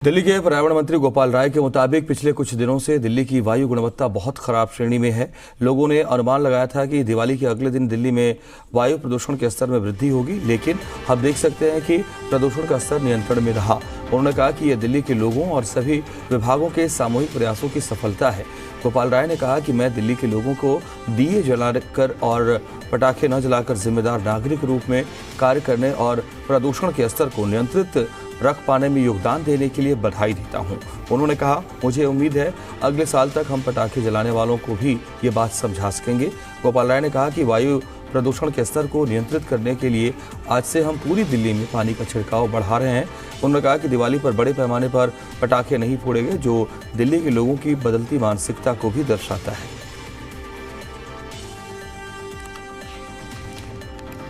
दिल्ली के पर्यावरण मंत्री गोपाल राय के मुताबिक पिछले कुछ दिनों से दिल्ली की वायु गुणवत्ता बहुत खराब श्रेणी में है। लोगों ने अनुमान लगाया था कि दिवाली के अगले दिन दिल्ली में वायु प्रदूषण के स्तर में वृद्धि होगी, लेकिन अब देख सकते हैं कि प्रदूषण का स्तर नियंत्रण में रहा। उन्होंने कहा कि यह दिल्ली के लोगों और सभी विभागों के सामूहिक प्रयासों की सफलता है। गोपाल राय ने कहा कि मैं दिल्ली के लोगों को दिए जलाकर और पटाखे न जलाकर जिम्मेदार नागरिक रूप में कार्य करने और प्रदूषण के स्तर को नियंत्रित रख पाने में योगदान देने के लिए बधाई देता हूं। उन्होंने कहा, मुझे उम्मीद है अगले साल तक हम पटाखे जलाने वालों को भी ये बात समझा सकेंगे। गोपाल राय ने कहा कि वायु प्रदूषण के स्तर को नियंत्रित करने के लिए आज से हम पूरी दिल्ली में पानी का छिड़काव बढ़ा रहे हैं। उन्होंने कहा कि दिवाली पर बड़े पैमाने पर पटाखे नहीं फोड़े गए, जो दिल्ली के लोगों की बदलती मानसिकता को भी दर्शाता है।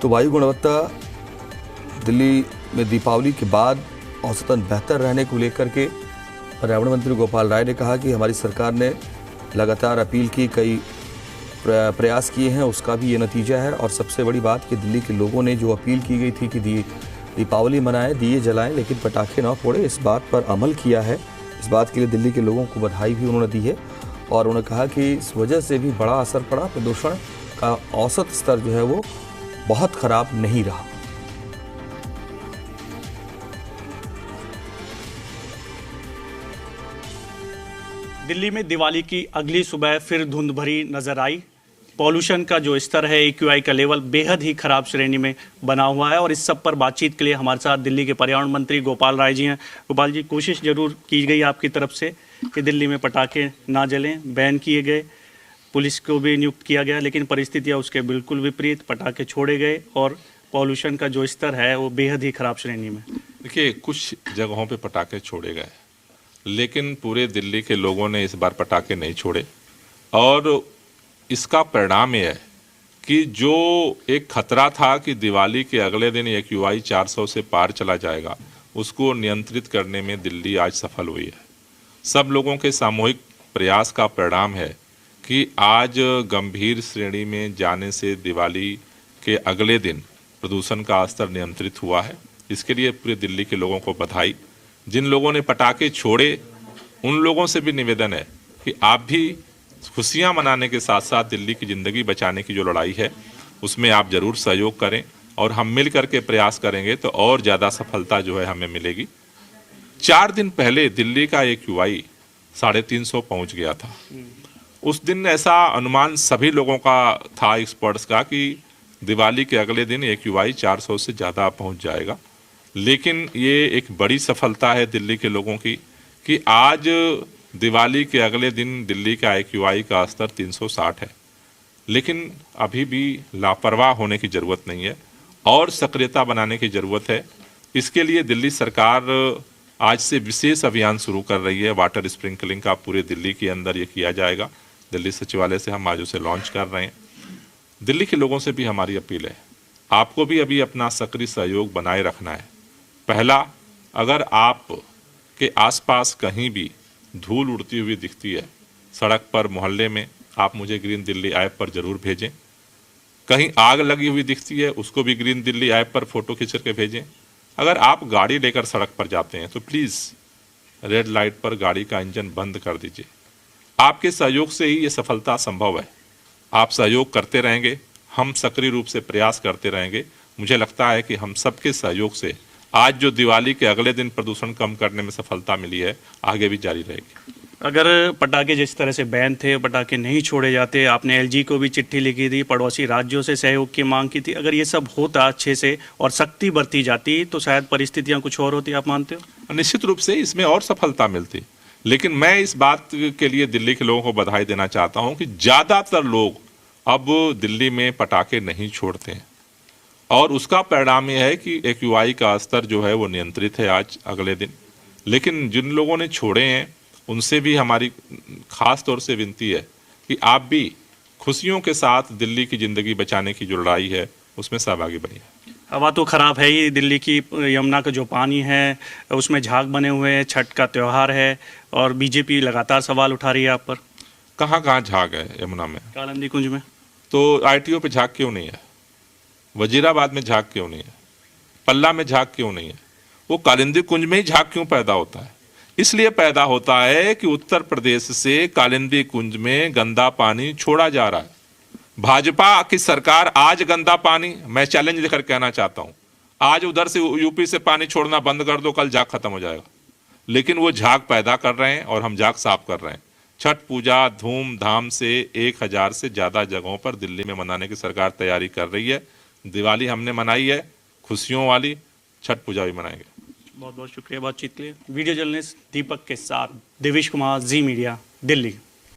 तो वायु गुणवत्ता दिल्ली में दीपावली के बाद औसतन बेहतर रहने को लेकर के पर्यावरण मंत्री गोपाल राय ने कहा कि हमारी सरकार ने लगातार अपील की, कई प्रयास किए हैं, उसका भी ये नतीजा है। और सबसे बड़ी बात कि दिल्ली के लोगों ने जो अपील की गई थी कि दीपावली मनाएं, दिए जलाएं, लेकिन पटाखे ना फोड़े, इस बात पर अमल किया है। इस बात के लिए दिल्ली के लोगों को बधाई भी उन्होंने दी है। और उन्होंने कहा कि इस वजह से भी बड़ा असर पड़ा, प्रदूषण का औसत स्तर जो है वो बहुत खराब नहीं रहा। दिल्ली में दिवाली की अगली सुबह फिर धुंध भरी नजर आई। पॉल्यूशन का जो स्तर है, AQI का लेवल बेहद ही खराब श्रेणी में बना हुआ है। और इस सब पर बातचीत के लिए हमारे साथ दिल्ली के पर्यावरण मंत्री गोपाल राय जी हैं। गोपाल जी, कोशिश जरूर की गई आपकी तरफ से कि दिल्ली में पटाखे ना जलें, बैन किए गए, पुलिस को भी नियुक्त किया गया, लेकिन परिस्थितियाँ उसके बिल्कुल विपरीत, पटाखे छोड़े गए और पॉल्यूशन का जो स्तर है वो बेहद ही खराब श्रेणी में। देखिए, कुछ जगहों पे पटाखे छोड़े गए, लेकिन पूरे दिल्ली के लोगों ने इस बार पटाखे नहीं छोड़े। और इसका परिणाम यह है कि जो एक खतरा था कि दिवाली के अगले दिन AQI 400 से पार चला जाएगा, उसको नियंत्रित करने में दिल्ली आज सफल हुई है। सब लोगों के सामूहिक प्रयास का परिणाम है कि आज गंभीर श्रेणी में जाने से दिवाली के अगले दिन प्रदूषण का स्तर नियंत्रित हुआ है। इसके लिए पूरे दिल्ली के लोगों को बधाई। जिन लोगों ने पटाखे छोड़े, उन लोगों से भी निवेदन है कि आप भी खुशियां मनाने के साथ साथ दिल्ली की ज़िंदगी बचाने की जो लड़ाई है उसमें आप ज़रूर सहयोग करें। और हम मिल करके प्रयास करेंगे तो और ज़्यादा सफलता जो है हमें मिलेगी। 4 दिन पहले दिल्ली का AQI 350 पहुंच गया था। उस दिन ऐसा अनुमान सभी लोगों का था, एक्सपर्ट्स का, कि दिवाली के अगले दिन AQI 400 से ज़्यादा पहुंच जाएगा। लेकिन ये एक बड़ी सफलता है दिल्ली के लोगों की कि आज दिवाली के अगले दिन दिल्ली का AQI का स्तर 360 है। लेकिन अभी भी लापरवाह होने की ज़रूरत नहीं है और सक्रियता बनाने की ज़रूरत है। इसके लिए दिल्ली सरकार आज से विशेष अभियान शुरू कर रही है। वाटर स्प्रिंकलिंग का पूरे दिल्ली के अंदर ये किया जाएगा। दिल्ली सचिवालय से हम आज उसे लॉन्च कर रहे हैं। दिल्ली के लोगों से भी हमारी अपील है, आपको भी अभी अपना सक्रिय सहयोग बनाए रखना है। पहला, अगर आप के आसपास कहीं भी धूल उड़ती हुई दिखती है, सड़क पर, मोहल्ले में, आप मुझे ग्रीन दिल्ली ऐप पर ज़रूर भेजें। कहीं आग लगी हुई दिखती है, उसको भी ग्रीन दिल्ली ऐप पर फ़ोटो खींच के भेजें। अगर आप गाड़ी लेकर सड़क पर जाते हैं तो प्लीज़ रेड लाइट पर गाड़ी का इंजन बंद कर दीजिए। आपके सहयोग से ही ये सफलता संभव है। आप सहयोग करते रहेंगे, हम सक्रिय रूप से प्रयास करते रहेंगे। मुझे लगता है कि हम सबके सहयोग से आज जो दिवाली के अगले दिन प्रदूषण कम करने में सफलता मिली है, आगे भी जारी रहेगी। अगर पटाखे जिस तरह से बैन थे, पटाखे नहीं छोड़े जाते, आपने LG को भी चिट्ठी लिखी थी, पड़ोसी राज्यों से सहयोग की मांग की थी, अगर ये सब होता अच्छे से और सख्ती बरती जाती तो शायद परिस्थितियां कुछ और होती, आप मानते हो? निश्चित रूप से इसमें और सफलता मिलती। लेकिन मैं इस बात के लिए दिल्ली के लोगों को बधाई देना चाहता हूँ कि ज़्यादातर लोग अब दिल्ली में पटाखे नहीं छोड़ते हैं। और उसका परिणाम यह है कि AQI का स्तर जो है वो नियंत्रित है आज अगले दिन। लेकिन जिन लोगों ने छोड़े हैं उनसे भी हमारी खास तौर से विनती है कि आप भी खुशियों के साथ दिल्ली की ज़िंदगी बचाने की जो लड़ाई है उसमें सहभागी बनिए। हवा तो ख़राब है ही, दिल्ली की यमुना का जो पानी है उसमें झाग बने हुए हैं, छठ का त्यौहार है और BJP लगातार सवाल उठा रही है आप पर। कहाँ कहाँ झाग है यमुना में? कालिंदी कुंज में। तो ITO पे झाग क्यों नहीं है? वजीराबाद में झाग क्यों नहीं है? पल्ला में झाग क्यों नहीं है? वो कालिंदी कुंज में ही झाग क्यों पैदा होता है? इसलिए पैदा होता है कि उत्तर प्रदेश से कालिंदी कुंज में गंदा पानी छोड़ा जा रहा है। भाजपा की सरकार आज गंदा पानी, मैं चैलेंज लेकर कहना चाहता हूं, आज उधर से यूपी से पानी छोड़ना बंद कर दो, कल झाग खत्म हो जाएगा। लेकिन वो झाग पैदा कर रहे हैं और हम झाग साफ कर रहे हैं। छठ पूजा धूमधाम से 1000 से ज्यादा जगहों पर दिल्ली में मनाने की सरकार तैयारी कर रही है। दिवाली हमने मनाई है खुशियों वाली, छठ पूजा भी मनाएंगे। बहुत बहुत शुक्रिया बातचीत के लिए। वीडियो जर्नलिस्ट दीपक के साथ देवेश कुमार, जी मीडिया, दिल्ली।